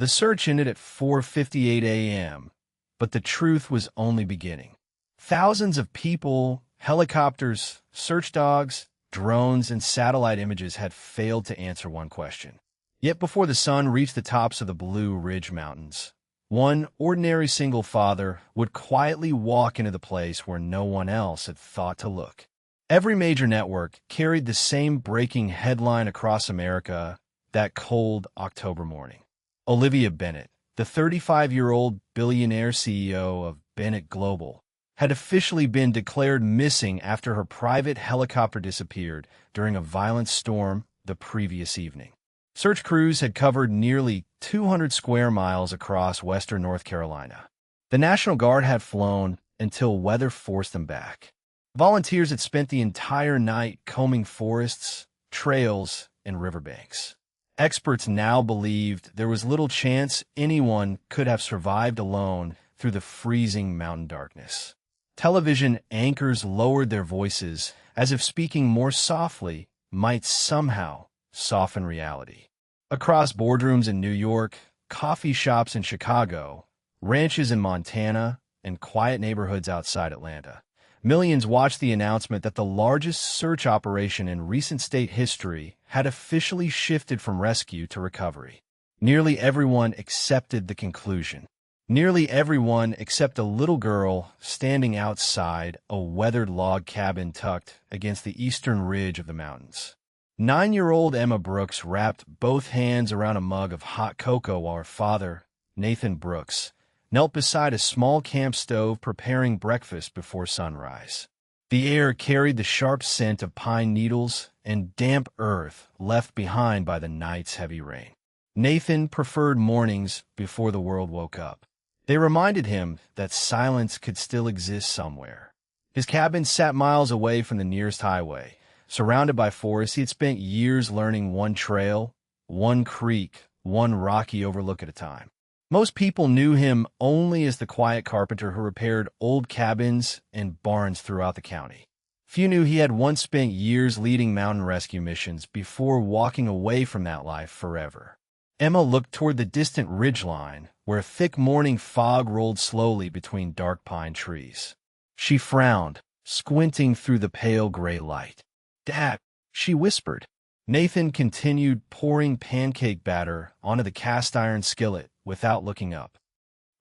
The search ended at 4:58 a.m., but the truth was only beginning. Thousands of people, helicopters, search dogs, drones, and satellite images had failed to answer one question. Yet before the sun reached the tops of the Blue Ridge Mountains, one ordinary single father would quietly walk into the place where no one else had thought to look. Every major network carried the same breaking headline across America that cold October morning. Olivia Bennett, the 35-year-old billionaire CEO of Bennett Global, had officially been declared missing after her private helicopter disappeared during a violent storm the previous evening. Search crews had covered nearly 200 square miles across western North Carolina. The National Guard had flown until weather forced them back. Volunteers had spent the entire night combing forests, trails, and riverbanks. Experts now believed there was little chance anyone could have survived alone through the freezing mountain darkness. Television anchors lowered their voices as if speaking more softly might somehow soften reality. Across boardrooms in New York, coffee shops in Chicago, ranches in Montana, and quiet neighborhoods outside Atlanta, millions watched the announcement that the largest search operation in recent state history had officially shifted from rescue to recovery. Nearly everyone accepted the conclusion. Nearly everyone except a little girl standing outside a weathered log cabin tucked against the eastern ridge of the mountains. 9-year-old Emma Brooks wrapped both hands around a mug of hot cocoa while her father, Nathan Brooks, knelt beside a small camp stove preparing breakfast before sunrise. The air carried the sharp scent of pine needles and damp earth left behind by the night's heavy rain. Nathan preferred mornings before the world woke up. They reminded him that silence could still exist somewhere. His cabin sat miles away from the nearest highway. Surrounded by forests, he had spent years learning one trail, one creek, one rocky overlook at a time. Most people knew him only as the quiet carpenter who repaired old cabins and barns throughout the county. Few knew he had once spent years leading mountain rescue missions before walking away from that life forever. Emma looked toward the distant ridgeline, where a thick morning fog rolled slowly between dark pine trees. She frowned, squinting through the pale gray light. "Dad," she whispered. Nathan continued pouring pancake batter onto the cast-iron skillet without looking up.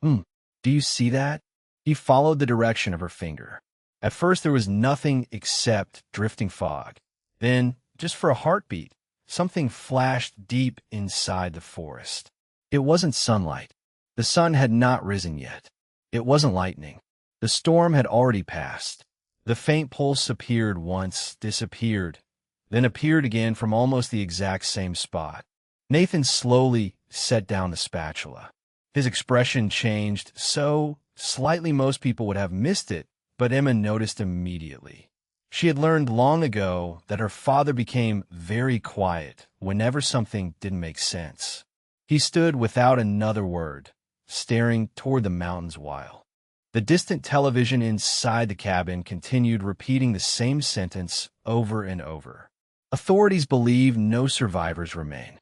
Do you see that?" He followed the direction of her finger. At first there was nothing except drifting fog. Then, just for a heartbeat, something flashed deep inside the forest. It wasn't sunlight. The sun had not risen yet. It wasn't lightning. The storm had already passed. The faint pulse appeared once, disappeared, then appeared again from almost the exact same spot. Nathan slowly set down the spatula. His expression changed so slightly most people would have missed it, but Emma noticed immediately. She had learned long ago that her father became very quiet whenever something didn't make sense. He stood without another word, staring toward the mountains while the distant television inside the cabin continued repeating the same sentence over and over. Authorities believe no survivors remain.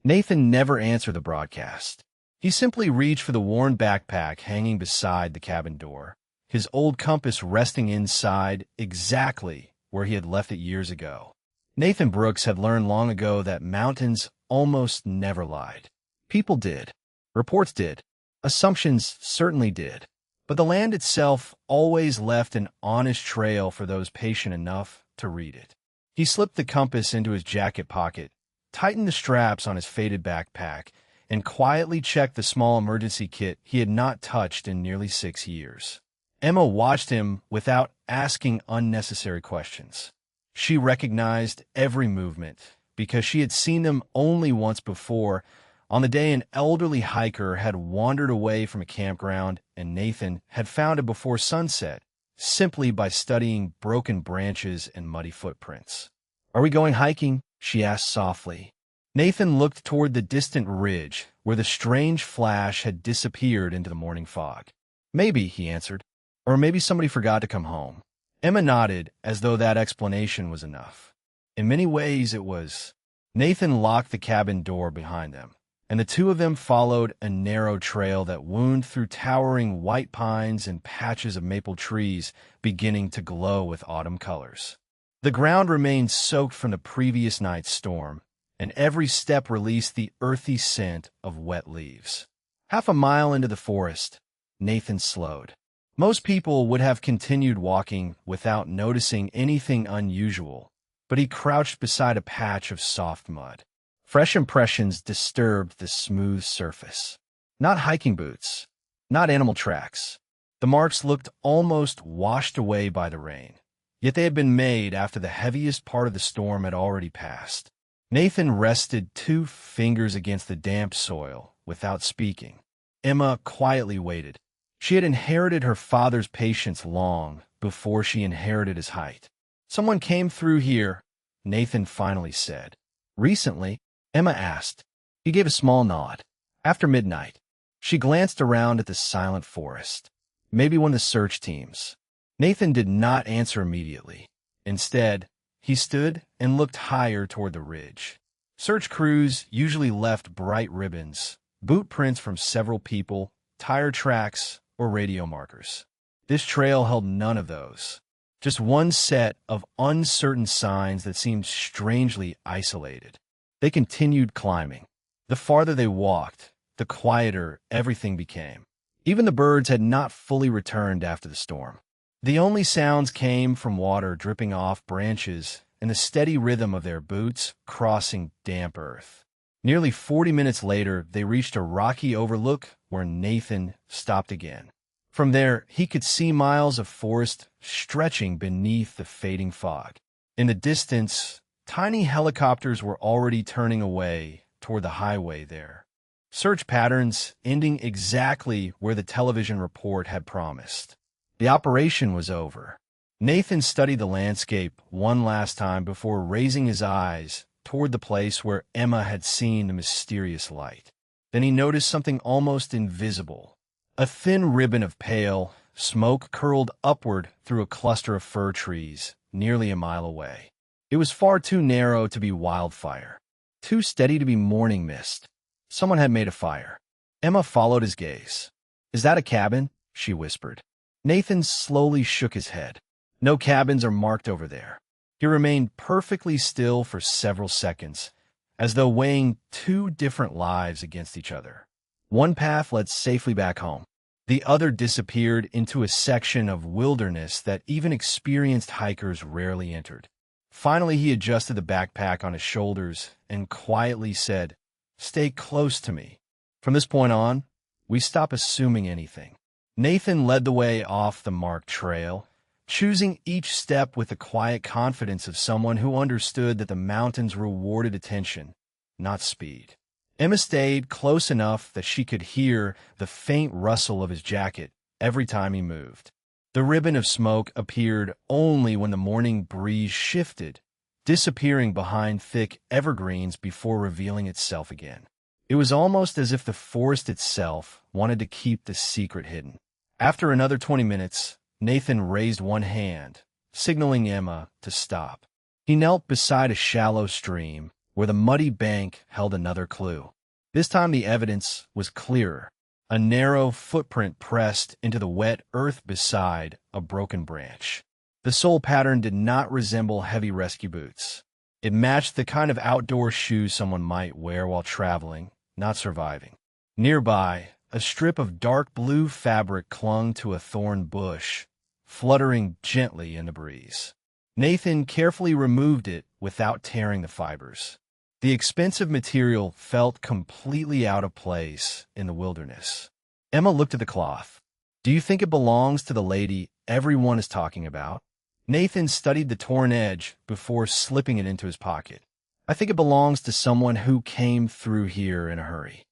Nathan never answered the broadcast. He simply reached for the worn backpack hanging beside the cabin door, his old compass resting inside exactly where he had left it years ago. Nathan Brooks had learned long ago that mountains almost never lied. People did. Reports did. Assumptions certainly did. But the land itself always left an honest trail for those patient enough to read it. He slipped the compass into his jacket pocket, tightened the straps on his faded backpack, and quietly checked the small emergency kit he had not touched in nearly 6 years. Emma watched him without asking unnecessary questions. She recognized every movement because she had seen them only once before, on the day an elderly hiker had wandered away from a campground and Nathan had found it before sunset, simply by studying broken branches and muddy footprints. "Are we going hiking?" she asked softly. Nathan looked toward the distant ridge where the strange flash had disappeared into the morning fog. "Maybe," he answered. "Or maybe somebody forgot to come home." Emma nodded as though that explanation was enough. In many ways it was. Nathan locked the cabin door behind them. and the two of them followed a narrow trail that wound through towering white pines and patches of maple trees beginning to glow with autumn colors. The ground remained soaked from the previous night's storm, and every step released the earthy scent of wet leaves. Half a mile into the forest, Nathan slowed. Most people would have continued walking without noticing anything unusual, but he crouched beside a patch of soft mud. Fresh impressions disturbed the smooth surface. Not hiking boots, not animal tracks. The marks looked almost washed away by the rain, yet they had been made after the heaviest part of the storm had already passed. Nathan rested 2 fingers against the damp soil without speaking. Emma quietly waited. She had inherited her father's patience long before she inherited his height. "Someone came through here," Nathan finally said. "Recently?" Emma asked. He gave a small nod. "After midnight." She glanced around at the silent forest. Maybe one of the search teams. Nathan did not answer immediately. Instead, he stood and looked higher toward the ridge. Search crews usually left bright ribbons, boot prints from several people, tire tracks, or radio markers. This trail held none of those. Just one set of uncertain signs that seemed strangely isolated. They continued climbing. The farther they walked, the quieter everything became. Even the birds had not fully returned after the storm. The only sounds came from water dripping off branches and the steady rhythm of their boots crossing damp earth. Nearly 40 minutes later, they reached a rocky overlook where Nathan stopped again. From there, he could see miles of forest stretching beneath the fading fog. In the distance, tiny helicopters were already turning away toward the highway there. Search patterns ending exactly where the television report had promised. The operation was over. Nathan studied the landscape one last time before raising his eyes toward the place where Emma had seen the mysterious light. Then he noticed something almost invisible. A thin ribbon of pale smoke curled upward through a cluster of fir trees nearly a mile away. It was far too narrow to be wildfire, too steady to be morning mist. Someone had made a fire. Emma followed his gaze. "Is that a cabin?" she whispered. Nathan slowly shook his head. "No cabins are marked over there." He remained perfectly still for several seconds, as though weighing 2 different lives against each other. One path led safely back home. The other disappeared into a section of wilderness that even experienced hikers rarely entered. Finally, he adjusted the backpack on his shoulders and quietly said, "Stay close to me. From this point on, we stop assuming anything." Nathan led the way off the marked trail, choosing each step with the quiet confidence of someone who understood that the mountains rewarded attention, not speed. Emma stayed close enough that she could hear the faint rustle of his jacket every time he moved. The ribbon of smoke appeared only when the morning breeze shifted, disappearing behind thick evergreens before revealing itself again. It was almost as if the forest itself wanted to keep the secret hidden. After another 20 minutes, Nathan raised one hand, signaling Emma to stop. He knelt beside a shallow stream where the muddy bank held another clue. This time the evidence was clearer. A narrow footprint pressed into the wet earth beside a broken branch. The sole pattern did not resemble heavy rescue boots. It matched the kind of outdoor shoes someone might wear while traveling, not surviving. Nearby, a strip of dark blue fabric clung to a thorn bush, fluttering gently in the breeze. Nathan carefully removed it without tearing the fibers. The expensive material felt completely out of place in the wilderness. Emma looked at the cloth. "Do you think it belongs to the lady everyone is talking about?" Nathan studied the torn edge before slipping it into his pocket. "I think it belongs to someone who came through here in a hurry."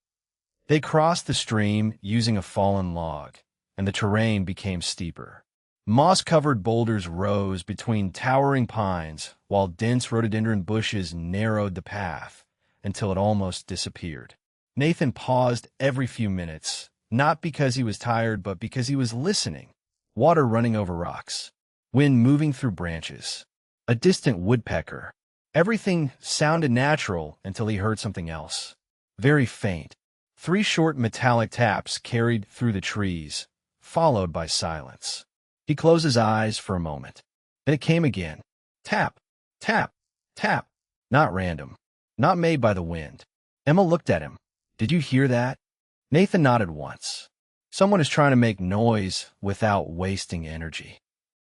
They crossed the stream using a fallen log, and the terrain became steeper. Moss-covered boulders rose between towering pines, while dense rhododendron bushes narrowed the path until it almost disappeared. Nathan paused every few minutes, not because he was tired, but because he was listening. Water running over rocks, wind moving through branches, a distant woodpecker. Everything sounded natural until he heard something else. very faint. 3 short metallic taps carried through the trees, followed by silence. He closed his eyes for a moment. Then it came again. Tap, tap, tap. Not random. Not made by the wind. Emma looked at him. Did you hear that? Nathan nodded once. Someone is trying to make noise without wasting energy.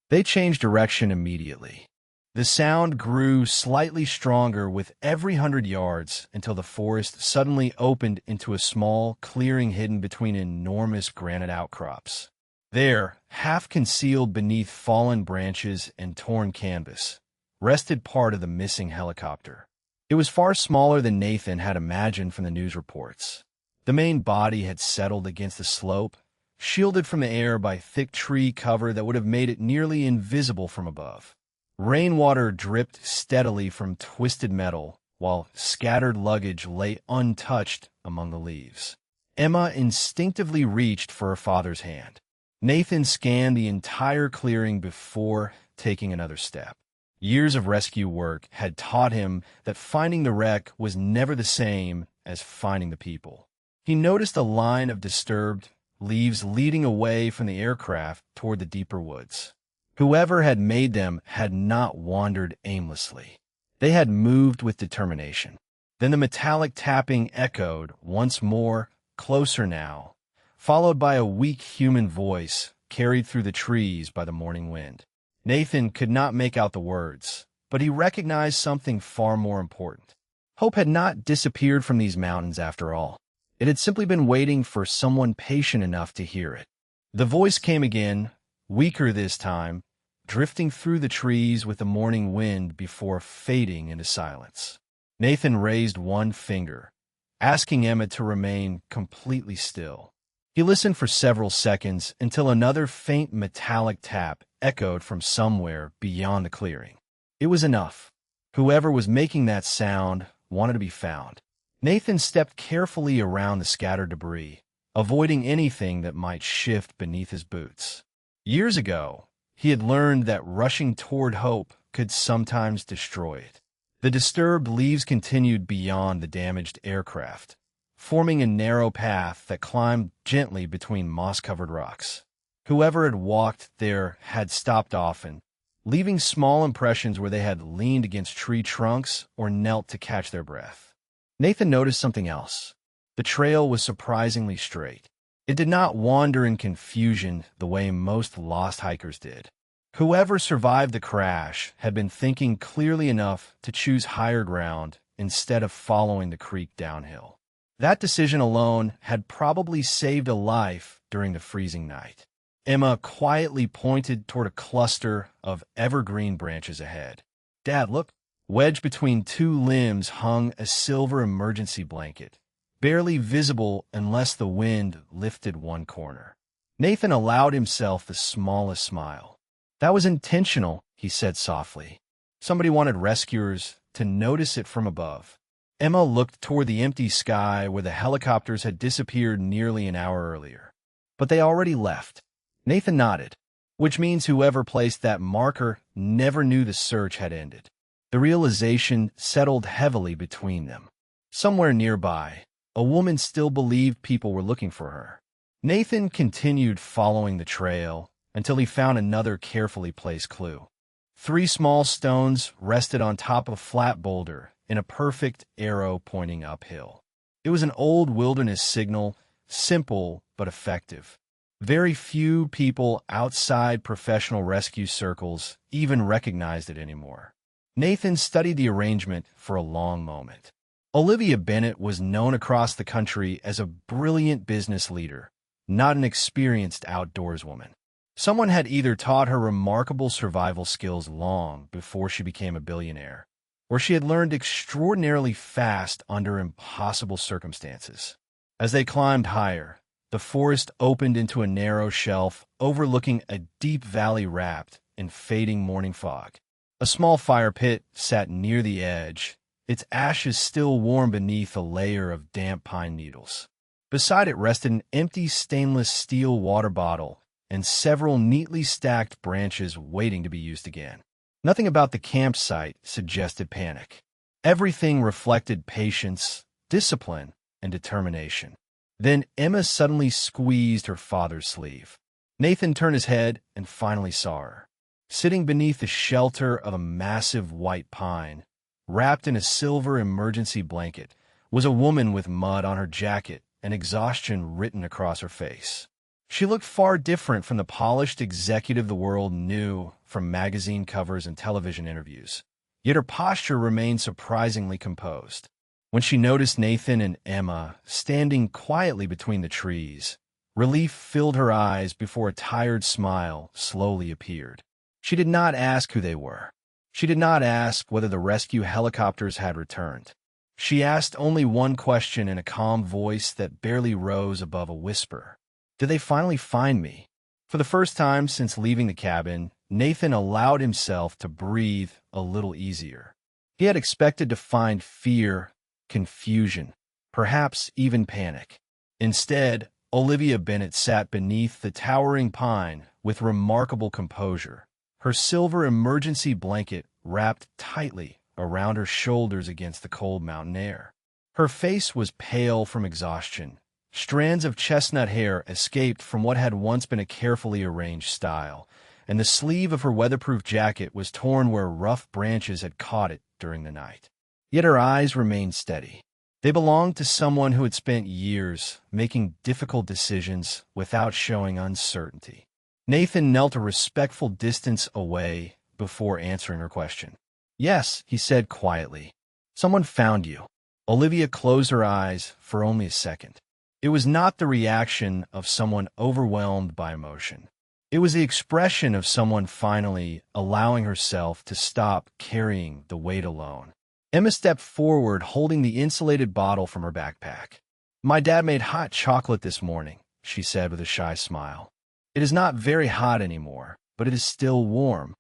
They changed direction immediately. The sound grew slightly stronger with every 100 yards until the forest suddenly opened into a small clearing hidden between enormous granite outcrops. There, half concealed beneath fallen branches and torn canvas, rested part of the missing helicopter. It was far smaller than Nathan had imagined from the news reports. The main body had settled against the slope, shielded from the air by thick tree cover that would have made it nearly invisible from above. Rainwater dripped steadily from twisted metal, while scattered luggage lay untouched among the leaves. Emma instinctively reached for her father's hand. Nathan scanned the entire clearing before taking another step. Years of rescue work had taught him that finding the wreck was never the same as finding the people. He noticed a line of disturbed leaves leading away from the aircraft toward the deeper woods. Whoever had made them had not wandered aimlessly. They had moved with determination. Then the metallic tapping echoed once more, closer now, followed by a weak human voice carried through the trees by the morning wind. Nathan could not make out the words, but he recognized something far more important. Hope had not disappeared from these mountains after all. It had simply been waiting for someone patient enough to hear it. The voice came again, weaker this time, drifting through the trees with the morning wind before fading into silence. Nathan raised one finger, asking Emma to remain completely still. He listened for several seconds until another faint metallic tap echoed from somewhere beyond the clearing. It was enough. Whoever was making that sound wanted to be found. Nathan stepped carefully around the scattered debris, avoiding anything that might shift beneath his boots. Years ago, he had learned that rushing toward hope could sometimes destroy it. The disturbed leaves continued beyond the damaged aircraft, forming a narrow path that climbed gently between moss-covered rocks. Whoever had walked there had stopped often, leaving small impressions where they had leaned against tree trunks or knelt to catch their breath. Nathan noticed something else. The trail was surprisingly straight. It did not wander in confusion the way most lost hikers did. Whoever survived the crash had been thinking clearly enough to choose higher ground instead of following the creek downhill. That decision alone had probably saved a life during the freezing night. Emma quietly pointed toward a cluster of evergreen branches ahead. "Dad, look." Wedged between 2 limbs hung a silver emergency blanket, barely visible unless the wind lifted one corner. Nathan allowed himself the smallest smile. "That was intentional," he said softly. "Somebody wanted rescuers to notice it from above." Emma looked toward the empty sky where the helicopters had disappeared nearly an hour earlier. But they already left. Nathan nodded, which means whoever placed that marker never knew the search had ended. The realization settled heavily between them. Somewhere nearby, a woman still believed people were looking for her. Nathan continued following the trail until he found another carefully placed clue. 3 small stones rested on top of a flat boulder in a perfect arrow pointing uphill. It was an old wilderness signal, simple but effective. Very few people outside professional rescue circles even recognized it anymore. Nathan studied the arrangement for a long moment. Olivia Bennett was known across the country as a brilliant business leader, not an experienced outdoorswoman. Someone had either taught her remarkable survival skills long before she became a billionaire, or she had learned extraordinarily fast under impossible circumstances. As they climbed higher, the forest opened into a narrow shelf overlooking a deep valley wrapped in fading morning fog. A small fire pit sat near the edge, its ashes still warm beneath a layer of damp pine needles. Beside it rested an empty stainless steel water bottle and several neatly stacked branches waiting to be used again. Nothing about the campsite suggested panic. Everything reflected patience, discipline, and determination. Then Emma suddenly squeezed her father's sleeve. Nathan turned his head and finally saw her. Sitting beneath the shelter of a massive white pine, wrapped in a silver emergency blanket, was a woman with mud on her jacket and exhaustion written across her face. She looked far different from the polished executive the world knew from magazine covers and television interviews. Yet her posture remained surprisingly composed. When she noticed Nathan and Emma standing quietly between the trees, relief filled her eyes before a tired smile slowly appeared. She did not ask who they were. She did not ask whether the rescue helicopters had returned. She asked only one question in a calm voice that barely rose above a whisper. Did they finally find me? For the first time since leaving the cabin, Nathan allowed himself to breathe a little easier. He had expected to find fear, confusion, perhaps even panic. Instead, Olivia Bennett sat beneath the towering pine with remarkable composure, her silver emergency blanket wrapped tightly around her shoulders against the cold mountain air. Her face was pale from exhaustion. Strands of chestnut hair escaped from what had once been a carefully arranged style, and the sleeve of her weatherproof jacket was torn where rough branches had caught it during the night. Yet her eyes remained steady. They belonged to someone who had spent years making difficult decisions without showing uncertainty. Nathan knelt a respectful distance away before answering her question. "Yes," he said quietly. "Someone found you." Olivia closed her eyes for only a second. It was not the reaction of someone overwhelmed by emotion. It was the expression of someone finally allowing herself to stop carrying the weight alone. Emma stepped forward, holding the insulated bottle from her backpack. "My dad made hot chocolate this morning," she said with a shy smile. "It is not very hot anymore, but it is still warm."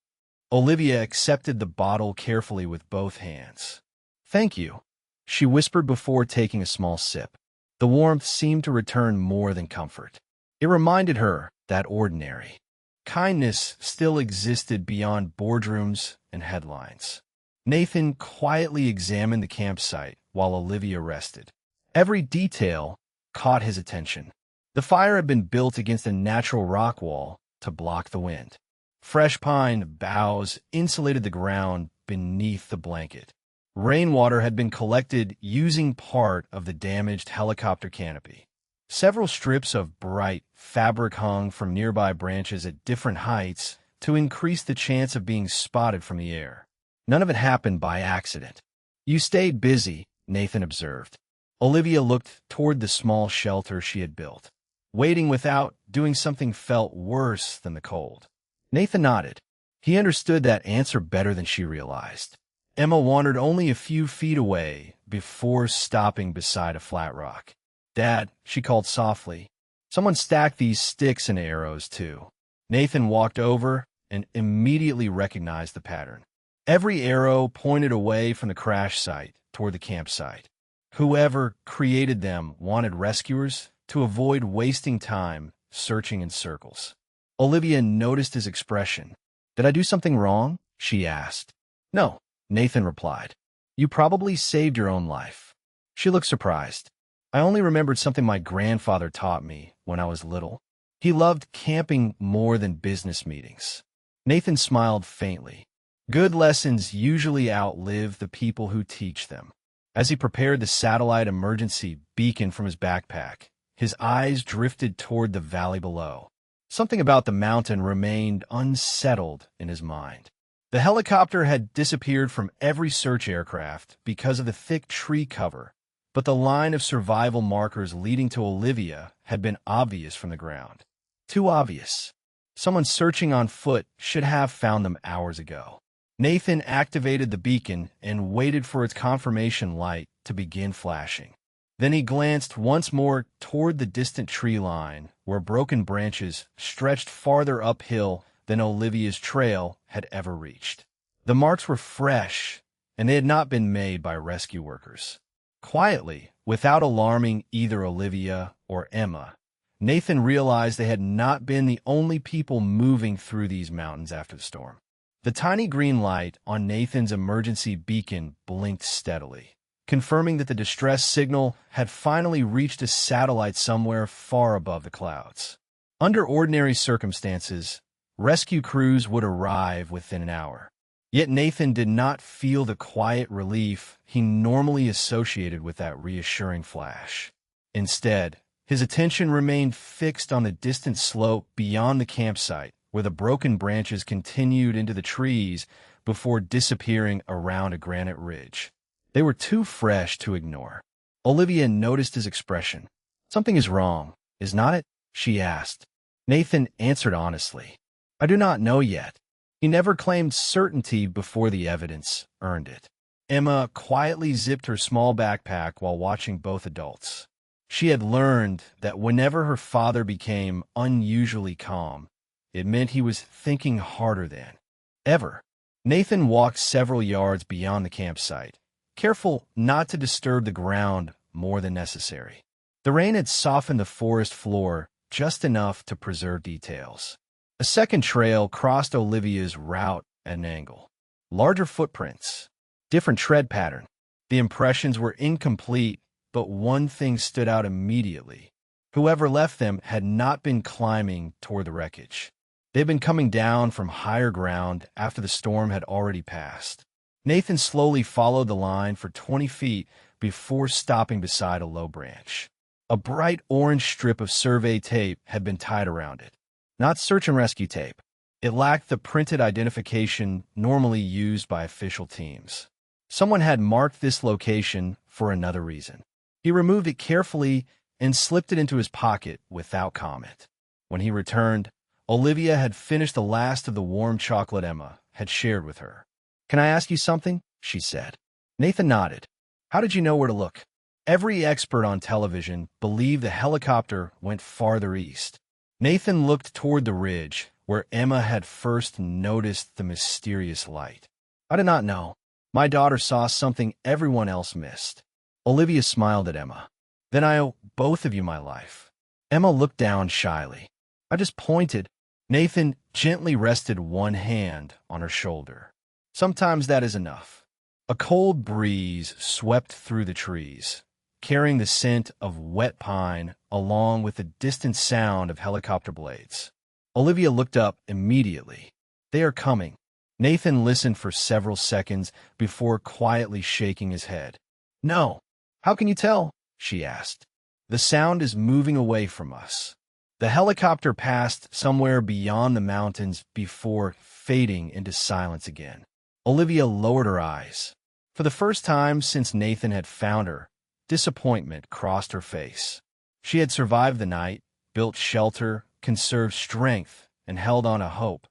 Olivia accepted the bottle carefully with both hands. "Thank you," she whispered before taking a small sip. The warmth seemed to return more than comfort. It reminded her that ordinary kindness still existed beyond boardrooms and headlines. Nathan quietly examined the campsite while Olivia rested. Every detail caught his attention. The fire had been built against a natural rock wall to block the wind. Fresh pine boughs insulated the ground beneath the blanket. Rainwater had been collected using part of the damaged helicopter canopy. Several strips of bright fabric hung from nearby branches at different heights to increase the chance of being spotted from the air. None of it happened by accident. "You stayed busy," Nathan observed. Olivia looked toward the small shelter she had built. Waiting without doing something felt worse than the cold. Nathan nodded. He understood that answer better than she realized. Emma wandered only a few feet away before stopping beside a flat rock. "Dad," she called softly. "Someone stacked these sticks and arrows, too." Nathan walked over and immediately recognized the pattern. Every arrow pointed away from the crash site toward the campsite. Whoever created them wanted rescuers to avoid wasting time searching in circles. Olivia noticed his expression. "Did I do something wrong?" she asked. "No," Nathan replied. "You probably saved your own life." She looked surprised. "I only remembered something my grandfather taught me when I was little. He loved camping more than business meetings." Nathan smiled faintly. Good lessons usually outlive the people who teach them. As he prepared the satellite emergency beacon from his backpack, his eyes drifted toward the valley below. Something about the mountain remained unsettled in his mind. The helicopter had disappeared from every search aircraft because of the thick tree cover, but the line of survival markers leading to Olivia had been obvious from the ground. Too obvious. Someone searching on foot should have found them hours ago. Nathan activated the beacon and waited for its confirmation light to begin flashing. Then he glanced once more toward the distant tree line, where broken branches stretched farther uphill than Olivia's trail had ever reached. The marks were fresh, and they had not been made by rescue workers. Quietly, without alarming either Olivia or Emma, Nathan realized they had not been the only people moving through these mountains after the storm. The tiny green light on Nathan's emergency beacon blinked steadily, confirming that the distress signal had finally reached a satellite somewhere far above the clouds. Under ordinary circumstances, rescue crews would arrive within an hour. Yet Nathan did not feel the quiet relief he normally associated with that reassuring flash. Instead, his attention remained fixed on the distant slope beyond the campsite, where the broken branches continued into the trees before disappearing around a granite ridge. They were too fresh to ignore. Olivia noticed his expression. "Something is wrong, is not it?" she asked. Nathan answered honestly. "I do not know yet." He never claimed certainty before the evidence earned it. Emma quietly zipped her small backpack while watching both adults. She had learned that whenever her father became unusually calm, it meant he was thinking harder than ever. Nathan walked several yards beyond the campsite, careful not to disturb the ground more than necessary. The rain had softened the forest floor just enough to preserve details. A second trail crossed Olivia's route at an angle. Larger footprints, different tread pattern. The impressions were incomplete, but one thing stood out immediately. Whoever left them had not been climbing toward the wreckage. They'd been coming down from higher ground after the storm had already passed. Nathan slowly followed the line for 20 feet before stopping beside a low branch. A bright orange strip of survey tape had been tied around it. Not search and rescue tape. It lacked the printed identification normally used by official teams. Someone had marked this location for another reason. He removed it carefully and slipped it into his pocket without comment. When he returned, Olivia had finished the last of the warm chocolate Emma had shared with her. "Can I ask you something?" she said. Nathan nodded. "How did you know where to look?" Every expert on television believed the helicopter went farther east. Nathan looked toward the ridge, where Emma had first noticed the mysterious light. "I did not know. My daughter saw something everyone else missed." Olivia smiled at Emma. "Then I owe both of you my life." Emma looked down shyly. "I just pointed." Nathan gently rested one hand on her shoulder. "Sometimes that is enough." A cold breeze swept through the trees, carrying the scent of wet pine along with the distant sound of helicopter blades. Olivia looked up immediately. "They are coming." Nathan listened for several seconds before quietly shaking his head. "No." "How can you tell?" she asked. "The sound is moving away from us." The helicopter passed somewhere beyond the mountains before fading into silence again. Olivia lowered her eyes. For the first time since Nathan had found her, disappointment crossed her face. She had survived the night, built shelter, conserved strength, and held on to hope,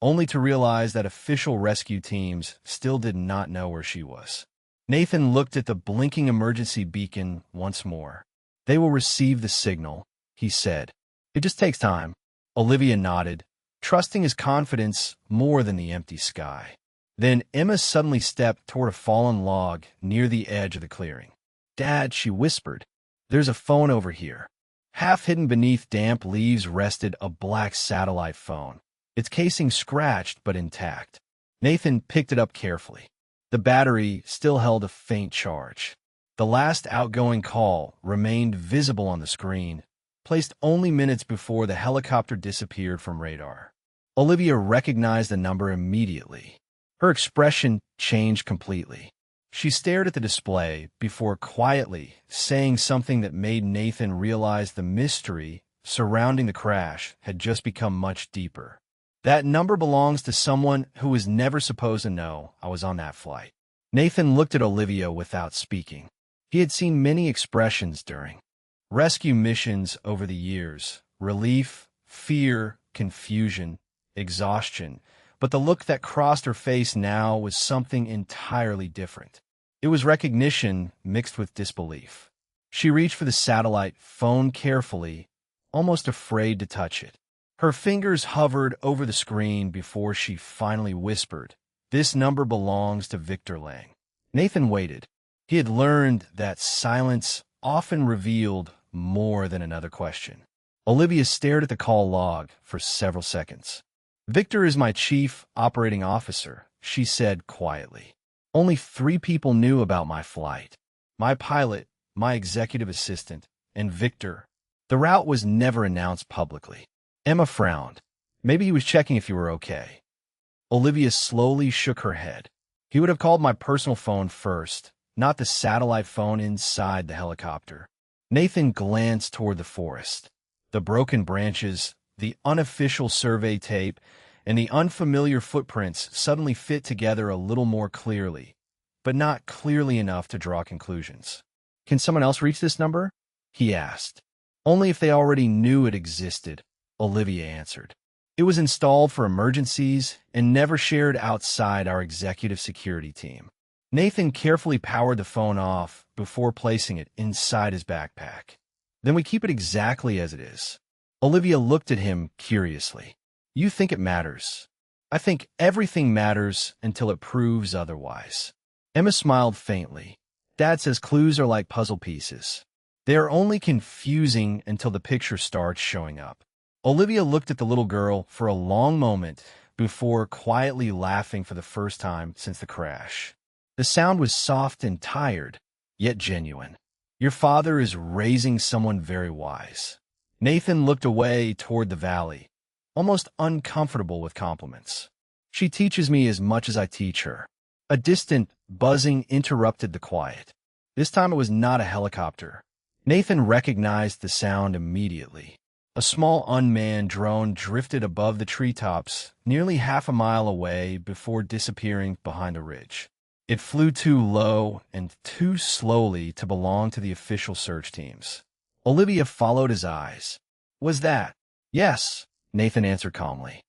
only to realize that official rescue teams still did not know where she was. Nathan looked at the blinking emergency beacon once more. "They will receive the signal," he said. "It just takes time." Olivia nodded, trusting his confidence more than the empty sky. Then Emma suddenly stepped toward a fallen log near the edge of the clearing. "Dad," she whispered, "there's a phone over here." Half hidden beneath damp leaves rested a black satellite phone, its casing scratched but intact. Nathan picked it up carefully. The battery still held a faint charge. The last outgoing call remained visible on the screen, placed only minutes before the helicopter disappeared from radar. Olivia recognized the number immediately. Her expression changed completely. She stared at the display before quietly saying something that made Nathan realize the mystery surrounding the crash had just become much deeper. "That number belongs to someone who was never supposed to know I was on that flight." Nathan looked at Olivia without speaking. He had seen many expressions during rescue missions over the years: relief, fear, confusion, exhaustion. But the look that crossed her face now was something entirely different. It was recognition mixed with disbelief. She reached for the satellite phone carefully, almost afraid to touch it. Her fingers hovered over the screen before she finally whispered, "This number belongs to Victor Lang." Nathan waited. He had learned that silence often revealed more than another question. Olivia stared at the call log for several seconds. "Victor is my chief operating officer," she said quietly. "Only 3 people knew about my flight. my pilot, my executive assistant, and Victor. The route was never announced publicly. Emma frowned. Maybe he was checking if you were okay. Olivia slowly shook her head. He would have called my personal phone first, not the satellite phone inside the helicopter. Nathan glanced toward the forest. The broken branches, the unofficial survey tape, and the unfamiliar footprints suddenly fit together a little more clearly, but not clearly enough to draw conclusions. Can someone else reach this number? He asked. Only if they already knew it existed, Olivia answered. It was installed for emergencies and never shared outside our executive security team. Nathan carefully powered the phone off before placing it inside his backpack. Then we keep it exactly as it is. Olivia looked at him curiously. You think it matters. I think everything matters until it proves otherwise. Emma smiled faintly. Dad says clues are like puzzle pieces. They are only confusing until the picture starts showing up. Olivia looked at the little girl for a long moment before quietly laughing for the first time since the crash. The sound was soft and tired, yet genuine. Your father is raising someone very wise. Nathan looked away toward the valley, almost uncomfortable with compliments. She teaches me as much as I teach her. A distant buzzing interrupted the quiet. This time it was not a helicopter. Nathan recognized the sound immediately. A small unmanned drone drifted above the treetops nearly half a mile away before disappearing behind a ridge. It flew too low and too slowly to belong to the official search teams. Olivia followed his eyes. Was that? Yes, Nathan answered calmly.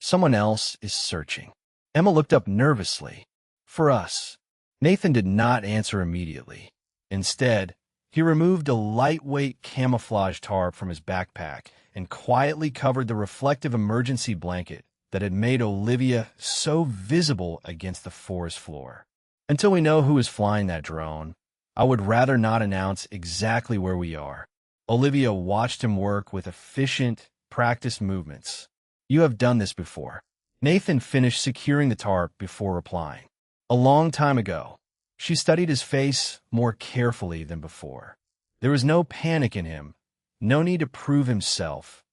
Someone else is searching. Emma looked up nervously. For us. Nathan did not answer immediately. Instead, he removed a lightweight camouflage tarp from his backpack and quietly covered the reflective emergency blanket that had made Olivia so visible against the forest floor. Until we know who is flying that drone, I would rather not announce exactly where we are. Olivia watched him work with efficient, practiced movements. You have done this before. Nathan finished securing the tarp before replying. A long time ago. She studied his face more carefully than before. There was no panic in him, no need to prove himself,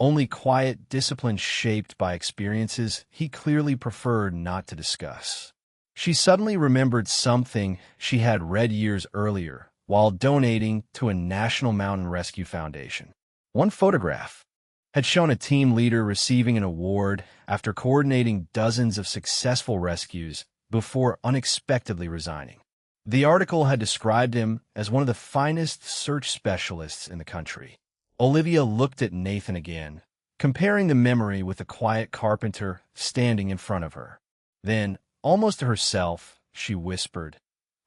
only quiet discipline shaped by experiences he clearly preferred not to discuss. She suddenly remembered something she had read years earlier while donating to a National Mountain Rescue Foundation. One photograph had shown a team leader receiving an award after coordinating dozens of successful rescues before unexpectedly resigning. The article had described him as one of the finest search specialists in the country. Olivia looked at Nathan again, comparing the memory with the quiet carpenter standing in front of her. Then, almost to herself, she whispered,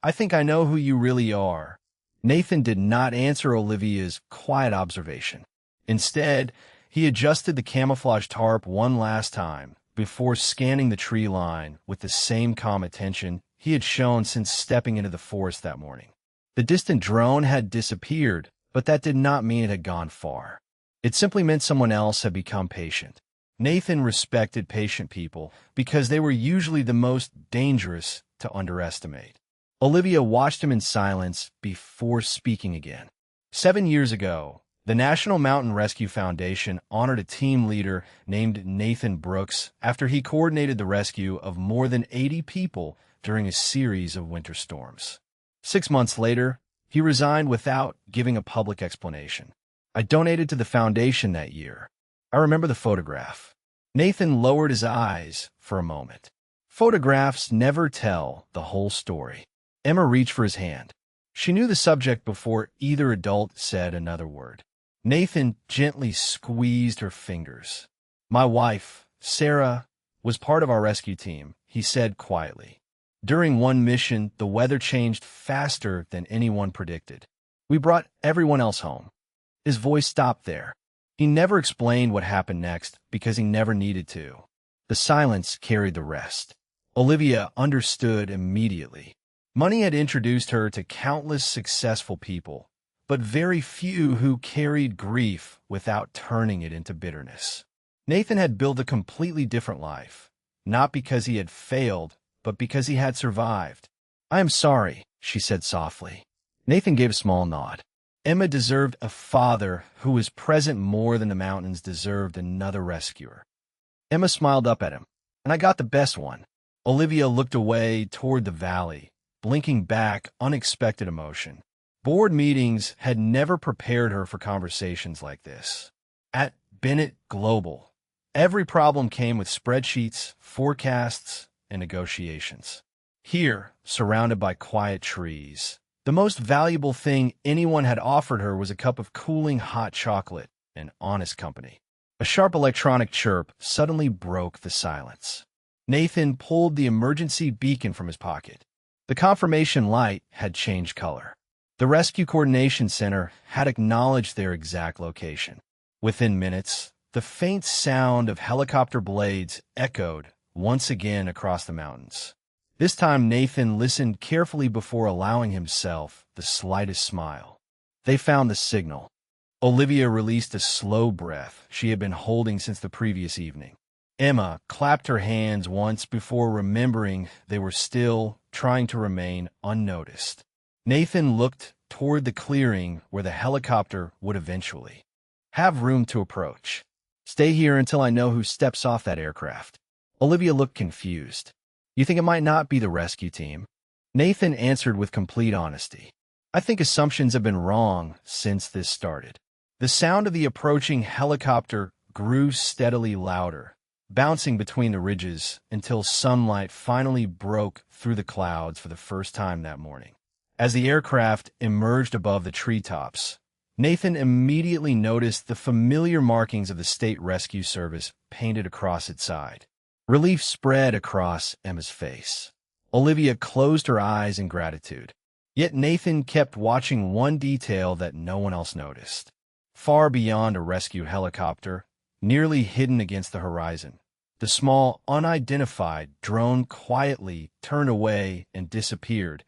I think I know who you really are. Nathan did not answer Olivia's quiet observation. Instead, he adjusted the camouflage tarp one last time, before scanning the tree line with the same calm attention he had shown since stepping into the forest that morning. The distant drone had disappeared, but that did not mean it had gone far. It simply meant someone else had become patient. Nathan respected patient people because they were usually the most dangerous to underestimate. Olivia watched him in silence before speaking again. 7 years ago, the National Mountain Rescue Foundation honored a team leader named Nathan Brooks after he coordinated the rescue of more than 80 people during a series of winter storms. 6 months later, he resigned without giving a public explanation. I donated to the foundation that year. I remember the photograph. Nathan lowered his eyes for a moment. Photographs never tell the whole story. Emma reached for his hand. She knew the subject before either adult said another word. Nathan gently squeezed her fingers. My wife, Sarah, was part of our rescue team, he said quietly. During one mission, the weather changed faster than anyone predicted. We brought everyone else home. His voice stopped there. He never explained what happened next because he never needed to. The silence carried the rest. Olivia understood immediately. Money had introduced her to countless successful people, but very few who carried grief without turning it into bitterness. Nathan had built a completely different life, not because he had failed, but because he had survived. I am sorry, she said softly. Nathan gave a small nod. Emma deserved a father who was present more than the mountains deserved another rescuer. Emma smiled up at him. And I got the best one. Olivia looked away toward the valley, blinking back unexpected emotion. Board meetings had never prepared her for conversations like this. At Bennett Global, every problem came with spreadsheets, forecasts, and negotiations. Here, surrounded by quiet trees, the most valuable thing anyone had offered her was a cup of cooling hot chocolate and honest company. A sharp electronic chirp suddenly broke the silence. Nathan pulled the emergency beacon from his pocket. The confirmation light had changed color. The Rescue Coordination Center had acknowledged their exact location. Within minutes, the faint sound of helicopter blades echoed once again across the mountains. This time Nathan listened carefully before allowing himself the slightest smile. They found the signal. Olivia released a slow breath she had been holding since the previous evening. Emma clapped her hands once before remembering they were still trying to remain unnoticed. Nathan looked toward the clearing where the helicopter would eventually have room to approach. Stay here until I know who steps off that aircraft. Olivia looked confused. You think it might not be the rescue team? Nathan answered with complete honesty. I think assumptions have been wrong since this started. The sound of the approaching helicopter grew steadily louder, bouncing between the ridges until sunlight finally broke through the clouds for the first time that morning. As the aircraft emerged above the treetops, Nathan immediately noticed the familiar markings of the State Rescue Service painted across its side. Relief spread across Emma's face. Olivia closed her eyes in gratitude. Yet Nathan kept watching one detail that no one else noticed. Far beyond a rescue helicopter, nearly hidden against the horizon, the small, unidentified drone quietly turned away and disappeared,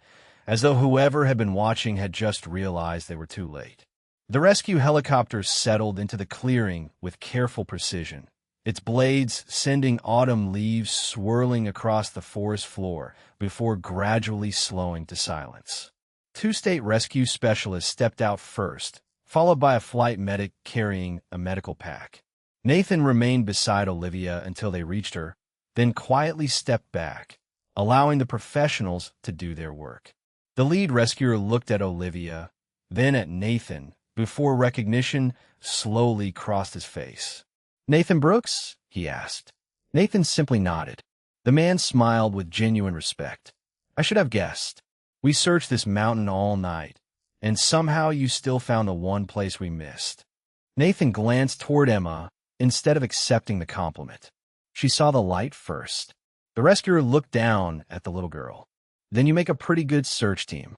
as though whoever had been watching had just realized they were too late. The rescue helicopter settled into the clearing with careful precision, its blades sending autumn leaves swirling across the forest floor before gradually slowing to silence. Two state rescue specialists stepped out first, followed by a flight medic carrying a medical pack. Nathan remained beside Olivia until they reached her, then quietly stepped back, allowing the professionals to do their work. The lead rescuer looked at Olivia, then at Nathan, before recognition slowly crossed his face. "Nathan Brooks?" he asked. Nathan simply nodded. The man smiled with genuine respect. "I should have guessed. We searched this mountain all night, and somehow you still found the one place we missed." Nathan glanced toward Emma instead of accepting the compliment. She saw the light first. The rescuer looked down at the little girl. "Then you make a pretty good search team."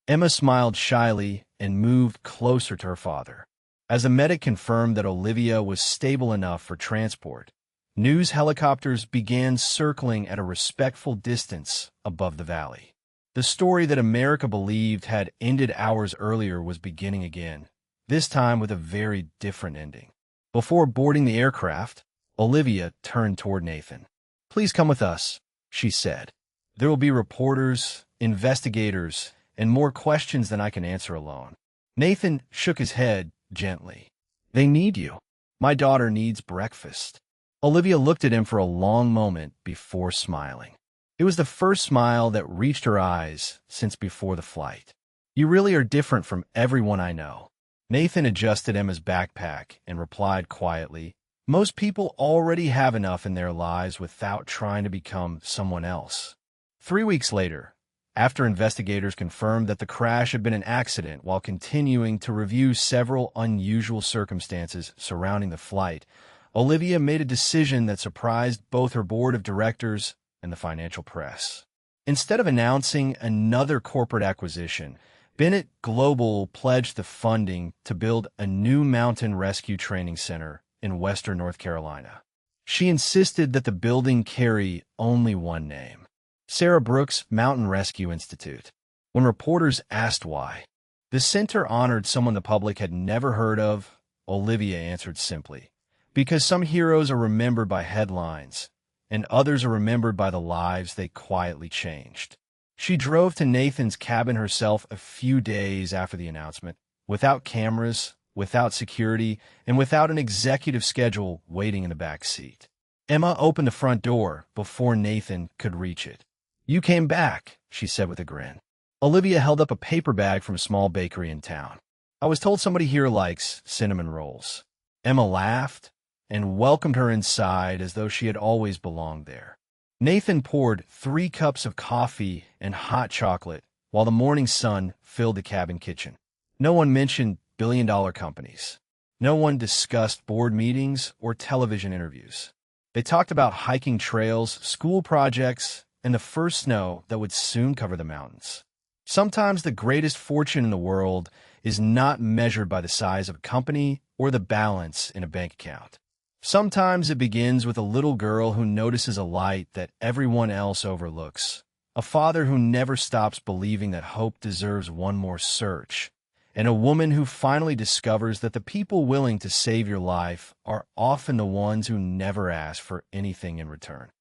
Emma smiled shyly and moved closer to her father. As the medic confirmed that Olivia was stable enough for transport, news helicopters began circling at a respectful distance above the valley. The story that America believed had ended hours earlier was beginning again, this time with a very different ending. Before boarding the aircraft, Olivia turned toward Nathan. "Please come with us," she said. "There will be reporters, investigators, and more questions than I can answer alone." Nathan shook his head gently. "They need you. My daughter needs breakfast." Olivia looked at him for a long moment before smiling. It was the first smile that reached her eyes since before the flight. "You really are different from everyone I know." Nathan adjusted Emma's backpack and replied quietly, "Most people already have enough in their lives without trying to become someone else." 3 weeks later, after investigators confirmed that the crash had been an accident while continuing to review several unusual circumstances surrounding the flight, Olivia made a decision that surprised both her board of directors and the financial press. Instead of announcing another corporate acquisition, Bennett Global pledged the funding to build a new mountain rescue training center in western North Carolina. She insisted that the building carry only one name: Sarah Brooks Mountain Rescue Institute. When reporters asked why, the center honored someone the public had never heard of. Olivia answered simply, "Because some heroes are remembered by headlines, and others are remembered by the lives they quietly changed." She drove to Nathan's cabin herself a few days after the announcement, without cameras, without security, and without an executive schedule waiting in the back seat. Emma opened the front door before Nathan could reach it. "You came back," she said with a grin. Olivia held up a paper bag from a small bakery in town. "I was told somebody here likes cinnamon rolls." Emma laughed and welcomed her inside as though she had always belonged there. Nathan poured 3 cups of coffee and hot chocolate while the morning sun filled the cabin kitchen. No one mentioned billion-dollar companies. No one discussed board meetings or television interviews. They talked about hiking trails, school projects, and the first snow that would soon cover the mountains. Sometimes the greatest fortune in the world is not measured by the size of a company or the balance in a bank account. Sometimes it begins with a little girl who notices a light that everyone else overlooks, a father who never stops believing that hope deserves one more search, and a woman who finally discovers that the people willing to save your life are often the ones who never ask for anything in return.